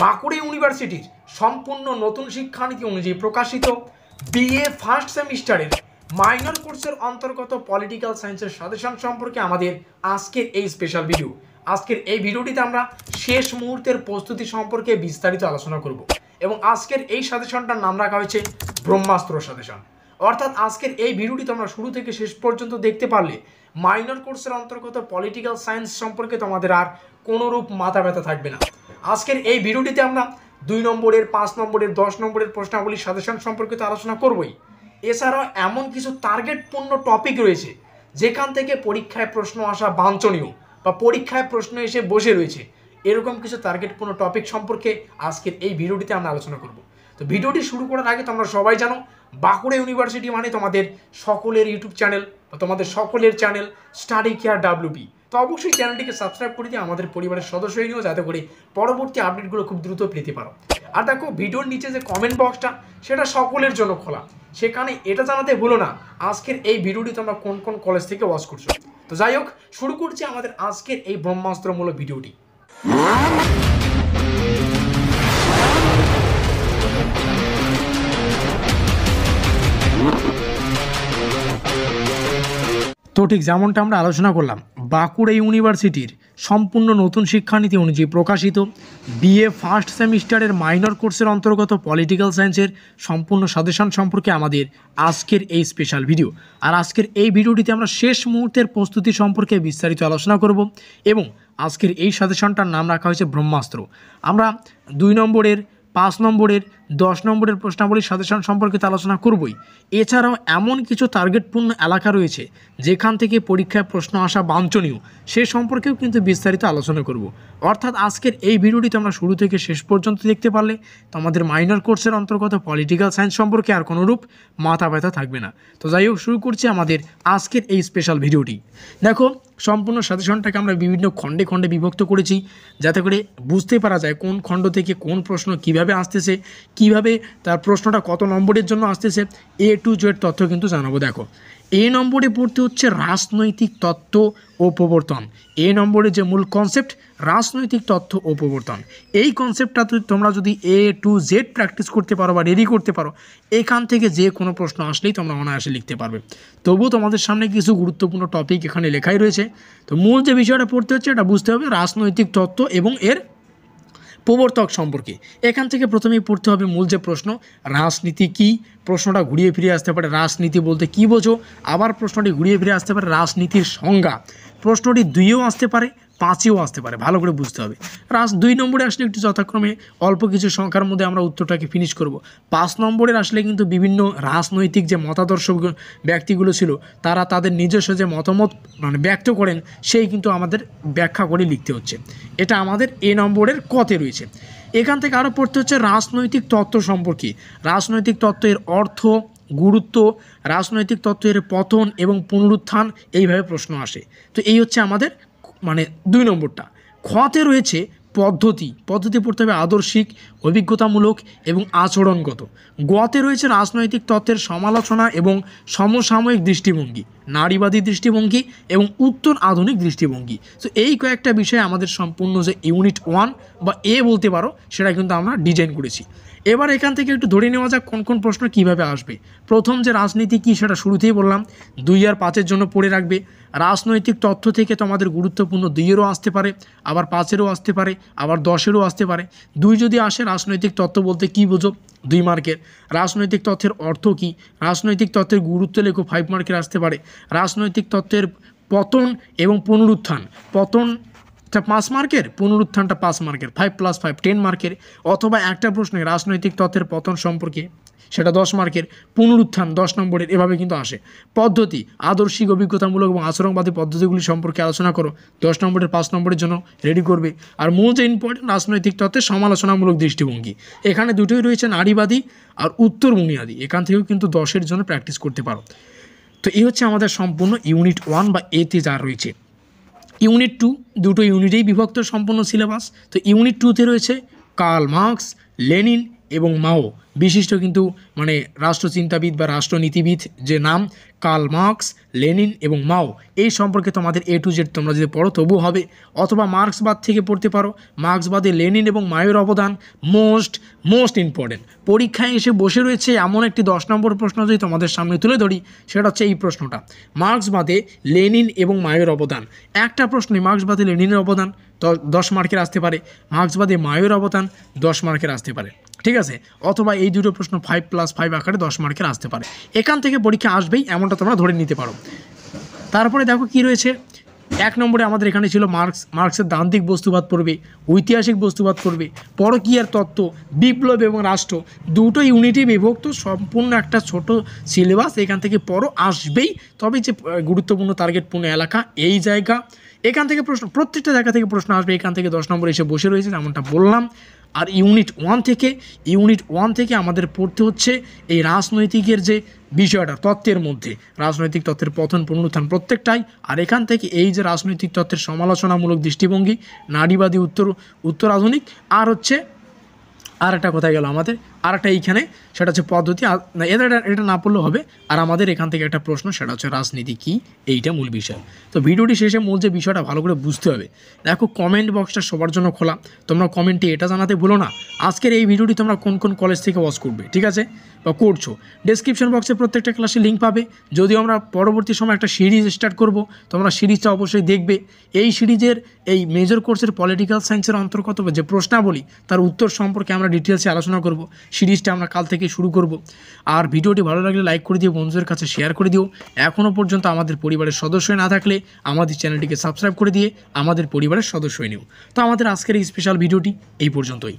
বাঁকুড়া ইউনিভার্সিটির সম্পূর্ণ নতুন শিক্ষানীতি অনুযায়ী প্রকাশিত বিএ ফার্স্ট সেমিস্টারের মাইনর কোর্সের অন্তর্গত পলিটিক্যাল সায়েন্সের সাজেশন সম্পর্কে আমাদের আজকের এই স্পেশাল ভিডিও। আজকের এই ভিডিওটিতে আমরা শেষ মুহূর্তের প্রস্তুতি সম্পর্কে বিস্তারিত আলোচনা করব এবং আজকের এই সাজেশনটার নাম রাখা হয়েছে ব্রহ্মাস্ত্র সাজেশন। অর্থাৎ আজকের এই ভিডিওটি তোমরা শুরু থেকে শেষ পর্যন্ত দেখতে পারলে মাইনর কোর্সের অন্তর্গত পলিটিক্যাল সায়েন্স সম্পর্কে তোমাদের আর কোনোরূপ মাথা ব্যথা থাকবে না। আজকের এই ভিডিওটিতে আমরা 2 নম্বরের, 5 নম্বরের, 10 নম্বরের প্রশ্নাবলীর সাজেশন সম্পর্কে তো আলোচনা করবই। এছাড়াও এমন কিছু টার্গেটপূর্ণ টপিক রয়েছে যেখান থেকে পরীক্ষায় প্রশ্ন আসা বাঞ্ছনীয় বা পরীক্ষায় প্রশ্ন এসে বসে রয়েছে, এরকম কিছু টার্গেটপূর্ণ টপিক সম্পর্কে আজকের এই ভিডিওটিতে আমরা আলোচনা করব। তো ভিডিওটি শুরু করার আগে তোমরা সবাই জানো বাঁকুড়া ইউনিভার্সিটি মানে তোমাদের সকলের ইউটিউব চ্যানেল বা তোমাদের সকলের চ্যানেল স্টাডি কেয়ার WP। তো অবশ্যই চ্যানেলটিকে সাবস্ক্রাইব করে দিয়ে আমাদের পরিবারের সদস্য হয়ে নিও, যাতে করে পরবর্তী আপডেটগুলো খুব দ্রুত পেতে পারো। আর দেখো, ভিডিওর নিচে যে কমেন্ট বক্সটা সেটা সকলের জন্য খোলা, সেখানে এটা জানাতে ভুলো না আজকের এই ভিডিওটি তোমরা কোন কোন কলেজ থেকে ওয়াচ করছো। তো যাই হোক, শুরু করছি আমাদের আজকের এই ব্রহ্মাস্ত্রমূলক ভিডিওটি। তো ঠিক যেমনটা আমরা আলোচনা করলাম, বাঁকুড়া ইউনিভার্সিটির সম্পূর্ণ নতুন শিক্ষানীতি অনুযায়ী প্রকাশিত বিএ ফার্স্ট সেমিস্টারের মাইনর কোর্সের অন্তর্গত পলিটিক্যাল সায়েন্সের সম্পূর্ণ সাজেশন সম্পর্কে আমাদের আজকের এই স্পেশাল ভিডিও। আর আজকের এই ভিডিওটিতে আমরা শেষ মুহূর্তের প্রস্তুতি সম্পর্কে বিস্তারিত আলোচনা করব এবং আজকের এই সাজেশনটার নাম রাখা হয়েছে ব্রহ্মাস্ত্র। আমরা 2 নম্বরের, 5 নম্বরের, 10 নম্বরের প্রশ্নাবলীর সাজেশন সম্পর্কে তো আলোচনা করবই। এছাড়াও এমন কিছু টার্গেটপূর্ণ এলাকা রয়েছে যেখান থেকে পরীক্ষায় প্রশ্ন আসা বাঞ্ছনীয়, সে সম্পর্কেও কিন্তু বিস্তারিত আলোচনা করব। অর্থাৎ আজকের এই ভিডিওটি তোমরা শুরু থেকে শেষ পর্যন্ত দেখতে পারলে তোমাদের মাইনর কোর্সের অন্তর্গত পলিটিক্যাল সায়েন্স সম্পর্কে আর কোনোরূপ মাথা ব্যথা থাকবে না। তো যাই হোক, শুরু করছি আমাদের আজকের এই স্পেশাল ভিডিওটি। দেখো, সম্পূর্ণ সাজেশনটাকে আমরা বিভিন্ন খণ্ডে খণ্ডে বিভক্ত করেছি, যাতে করে বুঝতে পারা যায় কোন খণ্ড থেকে কোন প্রশ্ন কিভাবে আসতেছে, কিভাবে তার প্রশ্নটা কত নম্বরের জন্য আসতেছে, A to Z তথ্য কিন্তু জানাবো। দেখো, A নম্বরে পড়তে হচ্ছে রাজনৈতিক তত্ত্ব ও প্রবর্তন। A নম্বরে যে মূল কনসেপ্ট রাজনৈতিক তথ্য ও প্রবর্তন, এই কনসেপ্টটা তোমরা যদি A to Z প্র্যাকটিস করতে পারো বা রেডি করতে পারো, এখান থেকে যে কোনো প্রশ্ন আসলেই তোমরা অনায়াসে লিখতে পারবে। তবুও তোমাদের সামনে কিছু গুরুত্বপূর্ণ টপিক এখানে লেখাই রয়েছে। তো মূল যে বিষয়টা পড়তে হচ্ছে এটা বুঝতে হবে রাজনৈতিক তত্ত্ব এবং এর প্রবর্তক সম্পর্কে। এখান থেকে প্রথমেই পড়তে হবে মূল যে প্রশ্ন, রাজনীতি কি। প্রশ্নটা ঘুরিয়ে ফিরে আসতে পারে রাজনীতি বলতে কী বোঝো, আবার প্রশ্নটি ঘুরিয়ে ফিরে আসতে পারে রাজনীতির সংজ্ঞা। প্রশ্নটি 2-এও আসতে পারে, 5-এও আসতে পারে, ভালো করে বুঝতে হবে। 2 নম্বরে আসলে একটু যথাক্রমে অল্প কিছু সংখ্যার মধ্যে আমরা উত্তরটাকে ফিনিশ করব। 5 নম্বরের আসলে কিন্তু বিভিন্ন রাজনৈতিক যে মতাদর্শ ব্যক্তিগুলো ছিল, তারা তাদের নিজস্ব যে মতামত ব্যক্ত করেন, সেই কিন্তু আমাদের ব্যাখ্যা করে লিখতে হচ্ছে। এটা আমাদের A নম্বরের কতে রয়েছে। এখান থেকে আরও পড়তে হচ্ছে রাজনৈতিক তত্ত্ব সম্পর্কে। রাজনৈতিক তত্ত্বের অর্থ, গুরুত্ব, রাজনৈতিক তত্ত্বের পতন এবং পুনরুত্থান, এইভাবে প্রশ্ন আসে। তো এই হচ্ছে আমাদের 2 নম্বরটা। খতে রয়েছে পদ্ধতি পড়তে হবে আদর্শিক, অভিজ্ঞতামূলক এবং আচরণগত। গতে রয়েছে রাজনৈতিক তত্ত্বের সমালোচনা এবং সমসাময়িক দৃষ্টিভঙ্গি, নারীবাদী দৃষ্টিভঙ্গি এবং উত্তর আধুনিক দৃষ্টিভঙ্গি। তো এই কয়েকটা বিষয়ে আমাদের সম্পূর্ণ যে ইউনিট 1 বা A বলতে পারো, সেটা কিন্তু আমরা ডিজাইন করেছি। এবার এখান থেকে একটু ধরে নেওয়া যাক কোন কোন প্রশ্ন কিভাবে আসবে। প্রথম যে রাজনীতি কী সেটা শুরুতেই বললাম, 2 আর 5-এর জন্য পড়ে রাখবে। রাজনৈতিক তথ্য থেকে তোমাদের গুরুত্বপূর্ণ 2-এরও আসতে পারে, আবার 5-এরও আসতে পারে, আবার 10-এরও আসতে পারে। 2 যদি আসে, রাজনৈতিক তত্ত্ব বলতে কী বোঝো, 2 মার্কের। রাজনৈতিক তথ্যের অর্থ কী, রাজনৈতিক তত্ত্বের গুরুত্ব লেখো, 5 মার্কের আসতে পারে। রাজনৈতিক তত্ত্বের পতন এবং পুনরুত্থান, পতনটা 5 মার্কের, পুনরুত্থানটা 5 মার্কের, 5 + 5 10 মার্কের। অথবা একটা প্রশ্নে রাজনৈতিক তত্ত্বের পতন সম্পর্কে, সেটা 10 মার্কের, পুনরুত্থান 10 নম্বরের, এভাবে কিন্তু আসে। পদ্ধতি, আদর্শিক, অভিজ্ঞতামূলক এবং আচরণবাদী পদ্ধতিগুলি সম্পর্কে আলোচনা করো, 10 নম্বরের, 5 নম্বরের জন্য রেডি করবে। আর মূল যে ইম্পর্টেন্ট রাজনৈতিক তত্ত্বের সমালোচনামূলক দৃষ্টিভঙ্গি, এখানে দুটোই রয়েছে, নারীবাদী আর উত্তর বুনিয়াদী। এখান থেকেও কিন্তু 10-এর জন্য প্র্যাকটিস করতে পারো। তো এই হচ্ছে আমাদের সম্পূর্ণ ইউনিট 1 বা A-তে যা রয়েছে। ইউনিট 2 দুটো ইউনিটেই বিভক্ত সম্পূর্ণ সিলেবাস। তো ইউনিট 2-তে রয়েছে কার্ল মার্কস, লেনিন এবং মাও বিশিষ্ট কিন্তু মানে রাষ্ট্রচিন্তাবিদ বা রাষ্ট্রনীতিবিদ যে নাম কার্ল মার্কস, লেনিন এবং মাও, এই সম্পর্কে তোমাদের A to Z তোমরা যদি পড়ো তবু হবে, অথবা মার্ক্সবাদ থেকে পড়তে পারো। মার্ক্সবাদে লেনিন এবং মাওয়ের অবদান মোস্ট ইম্পর্টেন্ট। পরীক্ষায় এসে বসে রয়েছে এমন একটি 10 নম্বর প্রশ্ন যদি তোমাদের সামনে তুলে ধরি, সেটা হচ্ছে এই প্রশ্নটা, মার্ক্সবাদে লেনিন এবং মাওয়ের অবদান। একটা প্রশ্নে মার্ক্সবাদে লেনিনের অবদান 10 মার্কের আসতে পারে, মার্ক্সবাদে মাওয়ের অবদান 10 মার্কের আসতে পারে, ঠিক আছে, অথবা এই দুটো প্রশ্ন 5+5 আকারে 10 মার্কের আসতে পারে। এখান থেকে পরীক্ষা আসবেই এমনটা তোমরা ধরে নিতে পারো। তারপরে দেখো কি রয়েছে, 1 নম্বরে আমাদের এখানে ছিল মার্ক্সের দান্তিক বস্তুবাদ পড়বে, ঐতিহাসিক বস্তুবাদ পড়বে, পরকীয়ার তত্ত্ব, বিপ্লব এবং রাষ্ট্র, দুটো ইউনিটে বিভক্ত সম্পূর্ণ একটা ছোট সিলেবাস, এখান থেকে পড়ো আসবেই। তবে যে গুরুত্বপূর্ণ টার্গেটপূর্ণ এলাকা এই জায়গা, এখান থেকে প্রশ্ন, প্রত্যেকটা জায়গা থেকে প্রশ্ন আসবে, এখান থেকে 10 নম্বর এসে বসে রয়েছে যেমনটা বললাম। আর ইউনিট ওয়ান থেকে আমাদের পড়তে হচ্ছে এই রাজনৈতিকের যে বিষয়টা, তত্ত্বের মধ্যে রাজনৈতিক তত্ত্বের পতন পুনরুত্থান প্রত্যেকটাই, আর এখান থেকে এই যে রাজনৈতিক তত্ত্বের সমালোচনামূলক দৃষ্টিভঙ্গি, নারীবাদী উত্তর আধুনিক, আর হচ্ছে আর একটা কোথায় গেল আমাদের, আর একটা এইখানে সেটা হচ্ছে পদ্ধতি, এটা না পড়লেও হবে। আর আমাদের এখান থেকে একটা প্রশ্ন, সেটা হচ্ছে রাজনীতি কী, এইটা মূল বিষয়। তো ভিডিওটি শেষে মূল যে বিষয়টা ভালো করে বুঝতে হবে, দেখো কমেন্ট বক্সটা সবার জন্য খোলা, তোমরা কমেন্টে এটা জানাতে ভুলো না আজকের এই ভিডিওটি তোমরা কোন কোন কলেজ থেকে ওয়াচ করবে, ঠিক আছে, বা করছো। ডেসক্রিপশন বক্সে প্রত্যেকটা ক্লাসে লিঙ্ক পাবে। যদিও আমরা পরবর্তী সময় একটা সিরিজ স্টার্ট করব, তোমরা সিরিজটা অবশ্যই দেখবে। এই সিরিজের এই মেজর কোর্সের পলিটিক্যাল সায়েন্সের অন্তর্গত যে প্রশ্নাবলী, তার উত্তর সম্পর্কে আমরা ডিটেলসে আলোচনা করব। সিরিজটা আমরা কাল থেকে শুরু করব। আর ভিডিওটি ভালো লাগলে লাইক করে দিও, বন্ধুদের কাছে শেয়ার করে দিও। এখনও পর্যন্ত আমাদের পরিবারের সদস্য না থাকলে আমাদের চ্যানেলটিকে সাবস্ক্রাইব করে দিয়ে আমাদের পরিবারের সদস্য নিও। তো আমাদের আজকের এই স্পেশাল ভিডিওটি এই পর্যন্তই।